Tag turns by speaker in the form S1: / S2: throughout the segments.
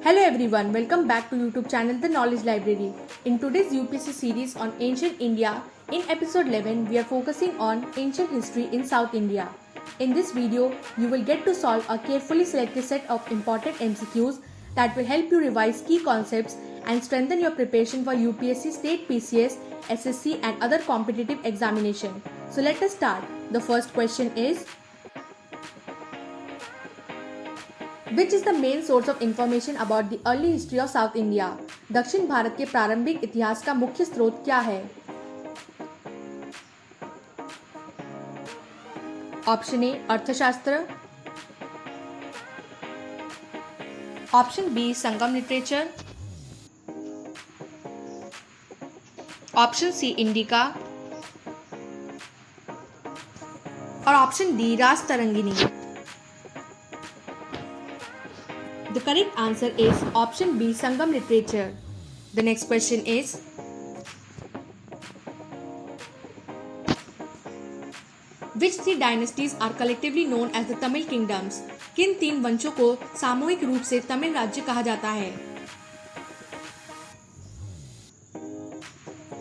S1: Hello everyone, welcome back to YouTube channel The Knowledge Library. In today's UPSC series on ancient India, in episode 11 we are focusing on ancient history in South India. In this video, you will get to solve a carefully selected set of important MCQs that will help you revise key concepts and strengthen your preparation for UPSC State PCS, SSC and other competitive examination. So let us start. The first question is, which is the main source of information about the early history of South India? दक्षिण भारत के प्रारंभिक इतिहास का मुख्य स्रोत क्या है? Option ए अर्थशास्त्र, ऑप्शन बी संगम लिटरेचर, ऑप्शन सी इंडिका और option D Rajatarangini. The correct answer is option B, Sangam literature. The next question is, which three dynasties are collectively known as the Tamil kingdoms? किन तीन वंशों को सामूहिक रूप से तमिल राज्य कहा जाता है?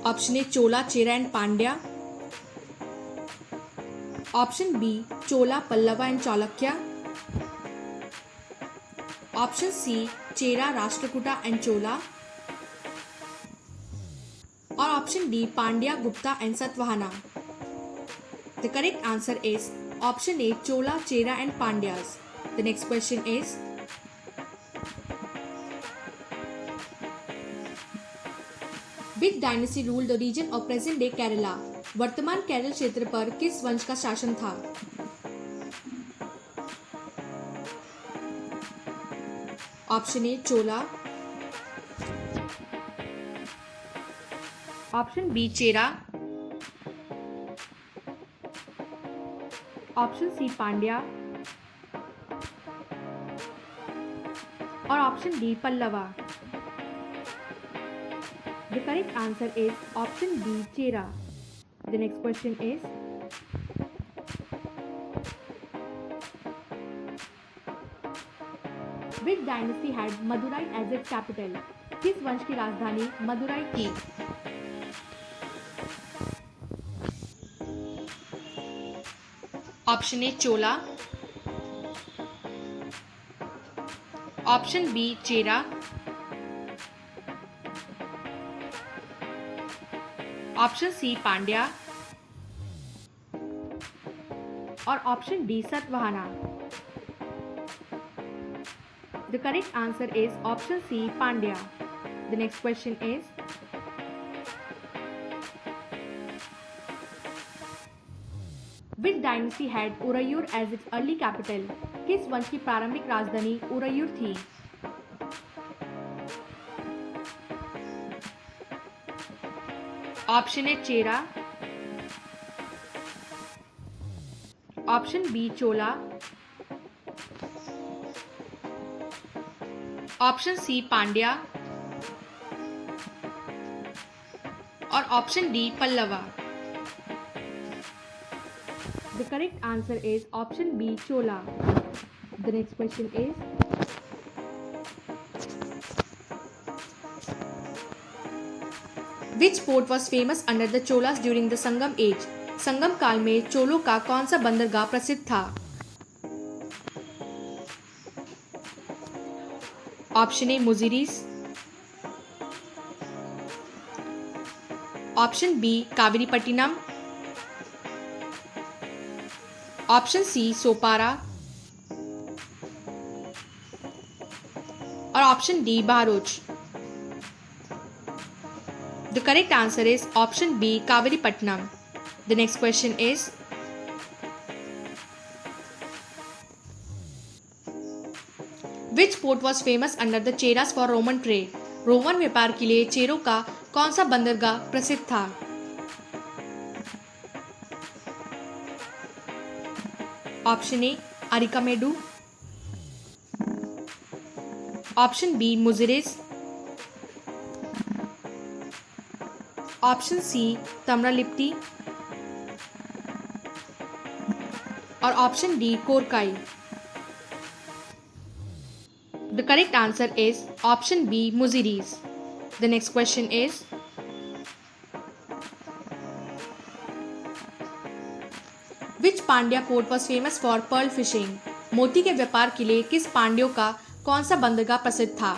S1: Option A Chola, Chera and Pandya, option B Chola, Pallava and Chalukya, option C Chera, Rashtrakuta and Chola और option D Pandya, Gupta and Satavahana. The correct answer is option A Chola, Chera and Pandyas. The next question is, which dynasty ruled the region of present day Kerala? वर्तमान केरल क्षेत्र पर किस वंश का शासन था? Option A Chola, option B Chera, option C Pandya और option D Pallava. The correct answer is option B Chera. The next question is, which dynasty had Madurai as its capital? किस वंश की राजधानी मदुराई थी? Option A Chola, option B Chera, option C Pandya और option D Satavahana. The correct answer is option C, Pandya. The next question is, which dynasty had Urayur as its early capital? किस वंश की प्रारंभिक राजधानी उरयूर थी? Option A Chera, option B Chola, option C Pandya और option D Pallava. The correct answer is option B Chola. The next question is, which port was famous under the Cholas during the Sangam age? Sangam काल में चोलों का कौन सा बंदरगाह प्रसिद्ध था? Option A Muziris, option B Kaveripattinam, option C Sopara और option D Bharuch. The correct answer is option B Kaveripattinam. The next question is, Which port was famous under the Cheras for Roman trade? Roman व्यापार के लिए चेरों का कौन सा बंदरगाह प्रसिद्ध था? Option A Arikamedu, option B Muziris, option C Tamralipti और option D Korkai. The correct answer is option B, Muziris. The next question is, which Pandya port was famous for pearl fishing? मोती के व्यापार के लिए किस पांड्यों का कौन सा बंदरगाह प्रसिद्ध था?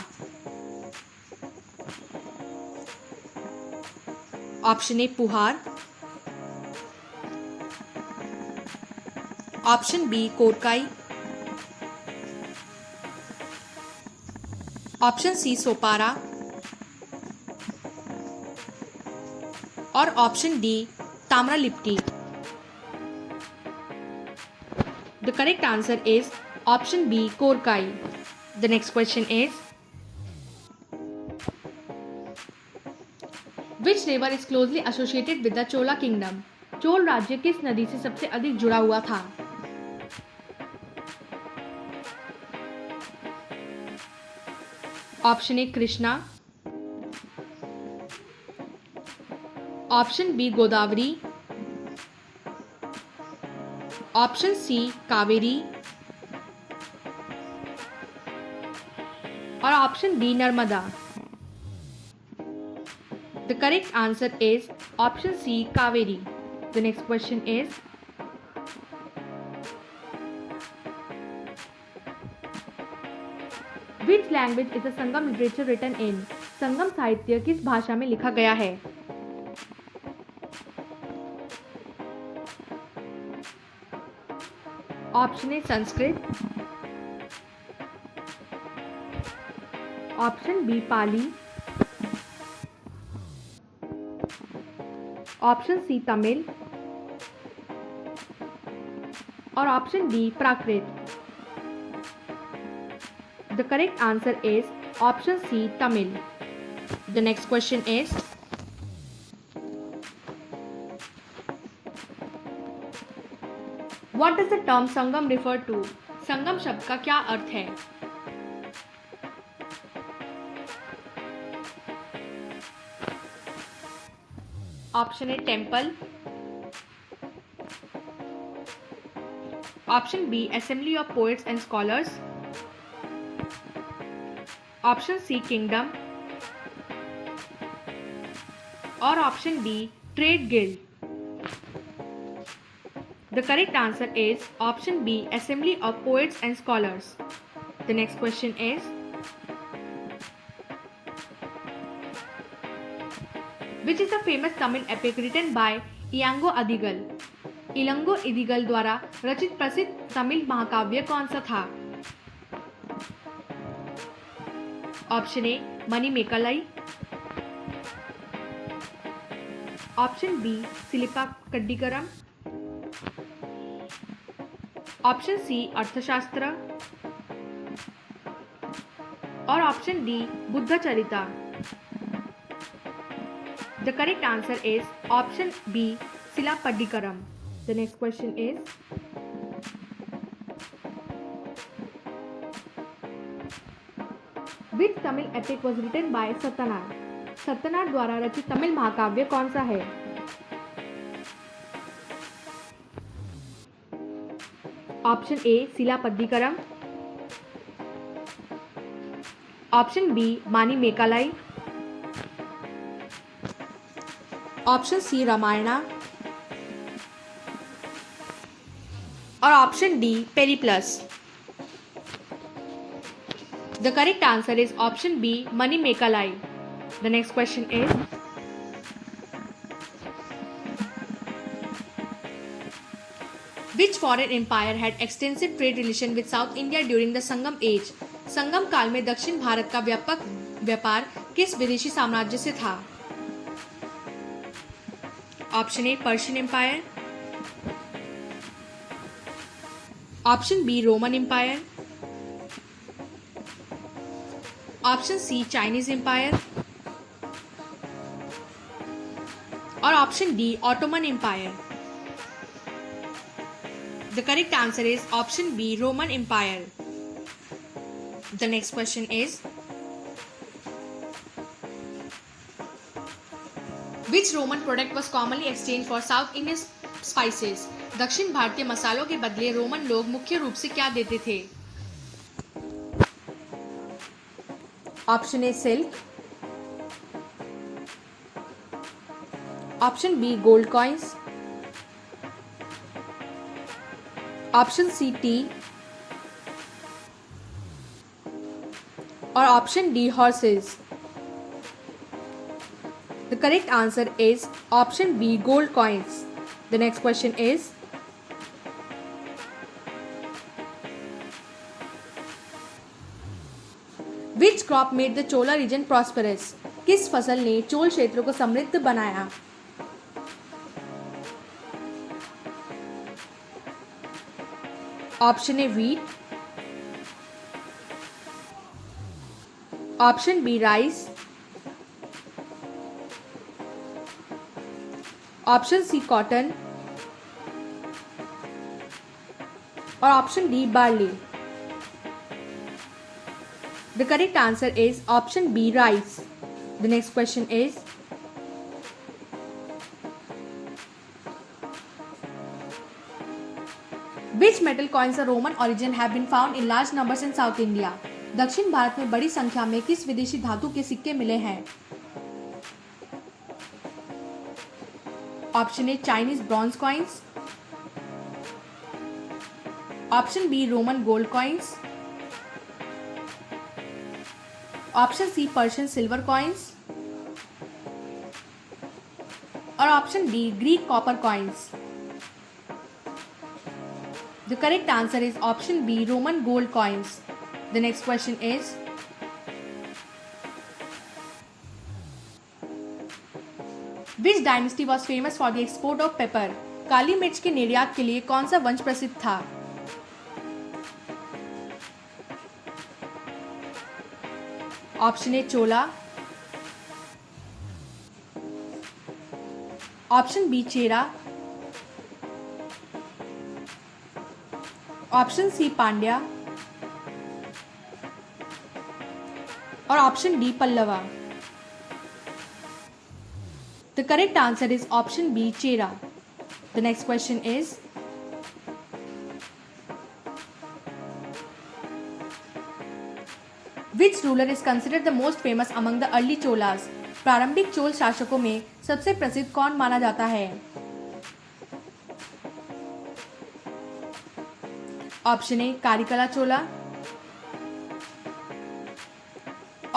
S1: Option A Puhar, option B Korkai, option C Sopara और option D Tamralipti. The correct answer is option B, Korkai. The next question is, which river is closely associated with the Chola kingdom? Chola राज्य किस नदी से सबसे अधिक जुड़ा हुआ था? Option A Krishna, option B Godavari, option C Kaveri और option D Narmada. The correct answer is option C, Kaveri. The next question is, which language is the Sangam literature written in? Sangam साहित्य किस भाषा में लिखा गया है? Option A Sanskrit, option B Pali, option C Tamil और option D Prakrit. The correct answer is option C, Tamil. The next question is, what does the term Sangam refer to? Sangam शब्द का क्या अर्थ है? Option A temple, option B assembly of poets and scholars, option C kingdom और option D trade guild. The correct answer is option B, Assembly of Poets and Scholars. The next question is, which is the famous Tamil epic written by Iyango Adigal? Ilango Adigal द्वारा रचित प्रसिद्ध तमिल महाकाव्य कौन सा था? Option A Manimekalai, option B Silappatikaram, option C Arthashastra और option D Buddhacharita. The correct answer is option B, Silappatikaram. The next question is, which Tamil epic was written by Sattanar? Sattanar द्वारा रचित तमिल महाकाव्य कौन सा है? Option A Silappatikaram, option B Manimekalai, option C Ramayana और option D Periplus. The correct answer is option B, Manimekalai. The next question is, which foreign empire had extensive trade relation with South India during the Sangam age? संगम काल में दक्षिण भारत का व्यापक व्यापार किस विदेशी साम्राज्य से था? Option A Persian Empire, option B Roman Empire, option C Chinese Empire और option D Ottoman Empire. The correct answer is option B, Roman Empire. The next question is, which Roman product was commonly exchanged for South Indian spices? दक्षिण भारतीय मसालों के बदले Roman लोग मुख्य रूप से क्या देते थे? Option A silk, option B gold coins, option C tea और option D horses. The correct answer is option B gold coins. The next question is which crop made the Chola region prosperous? किस फसल ने चोल क्षेत्र को समृद्ध बनाया? Option A wheat, option B rice, option C cotton और option D barley. The correct answer is option B rice. The next question is which metal coins of Roman origin have been found in large numbers in South India? दक्षिण भारत में बड़ी संख्या में किस विदेशी धातु के सिक्के मिले हैं? Option A Chinese bronze coins, option B Roman gold coins, option C Persian silver coins और option D Greek copper coins. The correct answer is option B Roman gold coins. The next question is Which dynasty was famous for the export of pepper? काली मिर्च के निर्यात के लिए कौन सा वंश प्रसिद्ध था? Option A Chola, option B Chera, option C Pandya और option D Pallava. The correct answer is option B Chera. The next question is which ruler is considered the most famous among the early Cholas? प्रारंभिक चोल शासकों में सबसे प्रसिद्ध कौन माना जाता है? Option A Karikala Chola,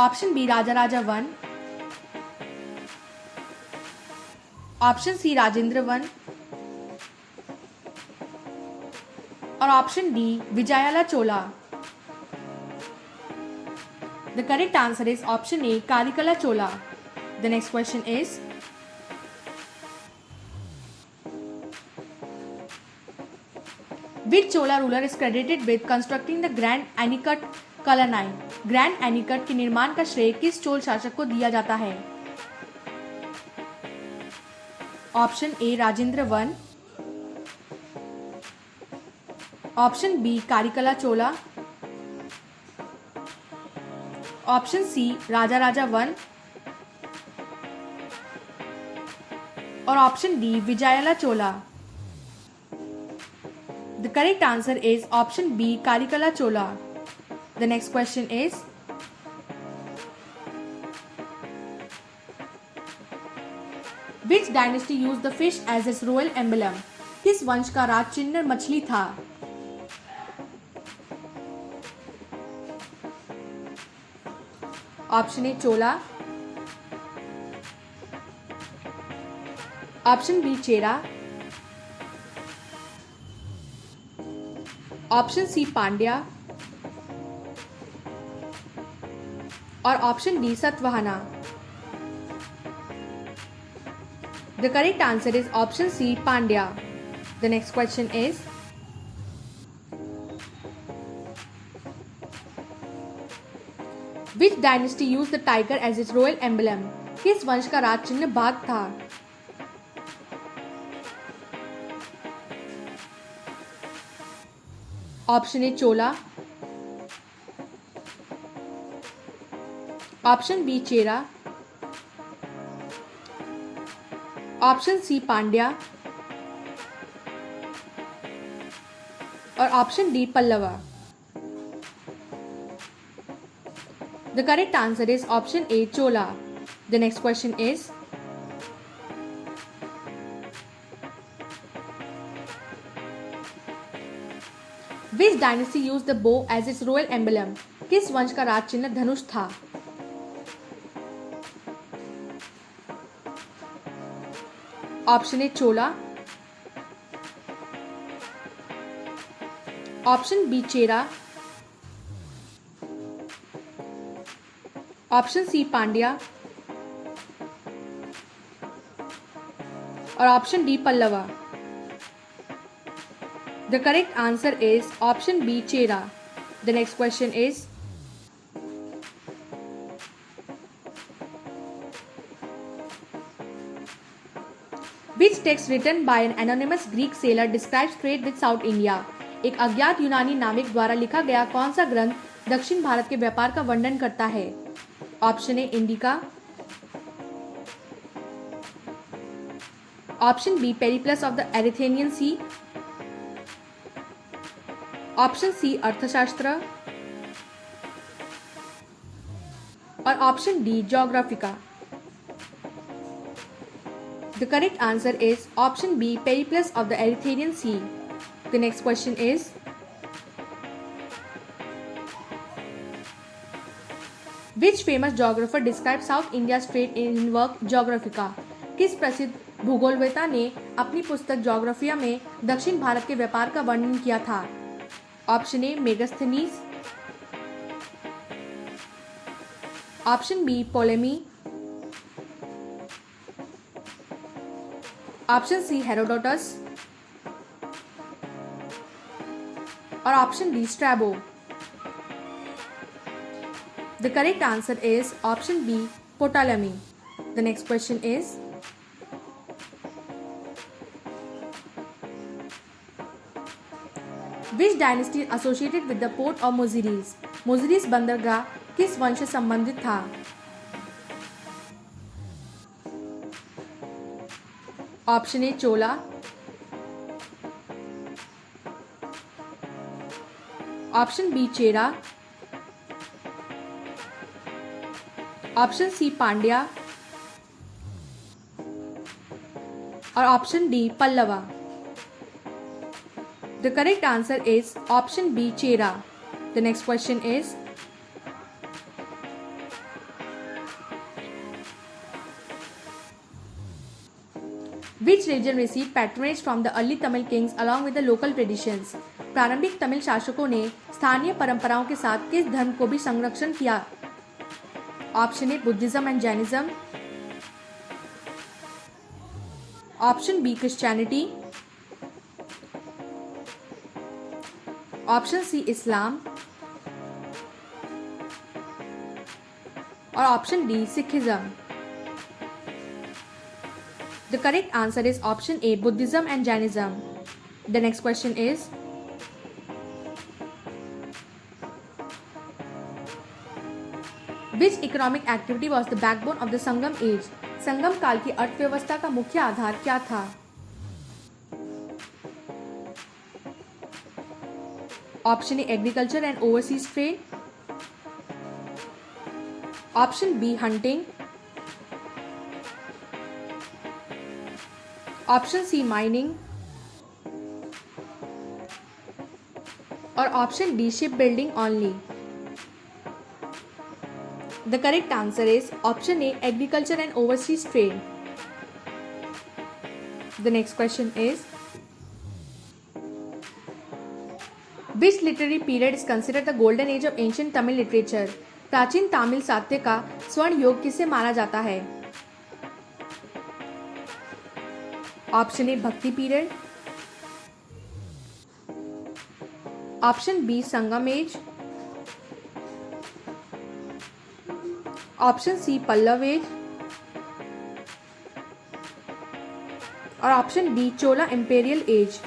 S1: option B Raja one, option C Rajendra one और option D Vijayalaya Chola. The correct answer is option A Karikala Chola. The next question is which Chola ruler is credited with constructing the Grand Anicut Kallanai? Grand Anicut के निर्माण का श्रेय किस चोल शासक को दिया जाता है? Option A Rajendra one, option B Karikala Chola, option C Raja one और option D Vijayalaya Chola. The correct answer is option B Karikala Chola. The next question is Which dynasty used the fish as its royal emblem? किस वंश का राज चिन्ह मछली था? Option A Chola, option B Chera, option C Pandya और option D Satavahana. The correct answer is option C Pandya. The next question is which dynasty used the tiger as its royal emblem? किस वंश का राज चिन्ह बाघ था? Option A Chola, option B Chera, option C Pandya और option D Pallava. The correct answer is option A, Chola. The next question is, which dynasty used the bow as its royal emblem? किस वंश का राज चिन्ह धनुष था? Option A Chola, option B Chera, option C Pandya और option D Pallava. The correct answer is option B, Chera. The next question is, which text written by an anonymous Greek sailor describes trade with South India? एक अज्ञात यूनानी नाविक द्वारा लिखा गया कौन सा ग्रंथ दक्षिण भारत के व्यापार का वर्णन करता है? Option A Indica, option B Periplus of the Erythraean Sea, option C Arthashastra और option D Geographica. The correct answer is option B, Periplus of the Erythraean Sea. The next question is, which famous geographer described South India's trade in work Geographica? किस प्रसिद्ध भूगोलवेता ने अपनी पुस्तक ज्योग्राफिया में दक्षिण भारत के व्यापार का वर्णन किया था? Option A Megasthenes, option B Ptolemy, option C Herodotus और option D Strabo. The correct answer is option B Ptolemy. The next question is, which dynasty is associated with the port of Muziris? Muziris बंदरगाह किस वंश से संबंधित था? Option A Chola, option B Chera, option C Pandya और option D Pallava. The correct answer is option B, Chera. The next question is, which region received patronage from the early Tamil kings along with the local traditions? प्रारंभिक तमिल शासकों ने स्थानीय परंपराओं के साथ किस धर्म को भी संरक्षण किया? Option A Buddhism and Jainism, option B Christianity, option C Islam और option D Sikhism. The correct answer is option A Buddhism and Jainism. The next question is, which economic activity was the backbone of the Sangam age? Sangam काल की अर्थव्यवस्था का मुख्य आधार क्या था? Option A agriculture and overseas trade, option B hunting, option C mining और option D ship building only. The correct answer is option A agriculture and overseas trade. The next question is, which literary period is considered the golden age of ancient Tamil literature? प्राचीन तमिल साहित्य का स्वर्ण युग किसे माना जाता है? Option A Bhakti period, option B Sangam age, option C Pallava age और option D Chola imperial age.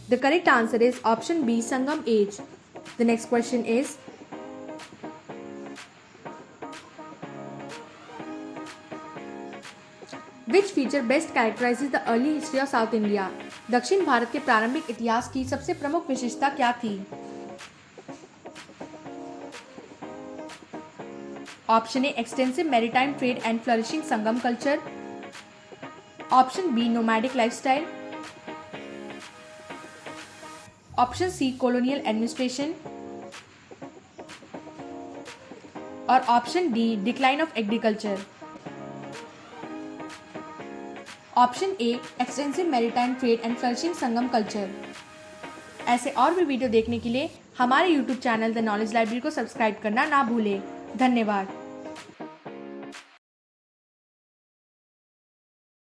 S1: The correct answer is option B, Sangam age. The next question is, which feature best characterizes the early history of South India? दक्षिण भारत के प्रारंभिक इतिहास की सबसे प्रमुख विशेषता क्या थी? Option A extensive maritime trade and flourishing Sangam culture, option B nomadic lifestyle, option C colonial administration और option D decline of agriculture. Option A extensive maritime trade and flourishing Sangam culture. ऐसे और भी वीडियो देखने के लिए हमारे YouTube channel the knowledge library को subscribe करना ना भूलें। धन्यवाद।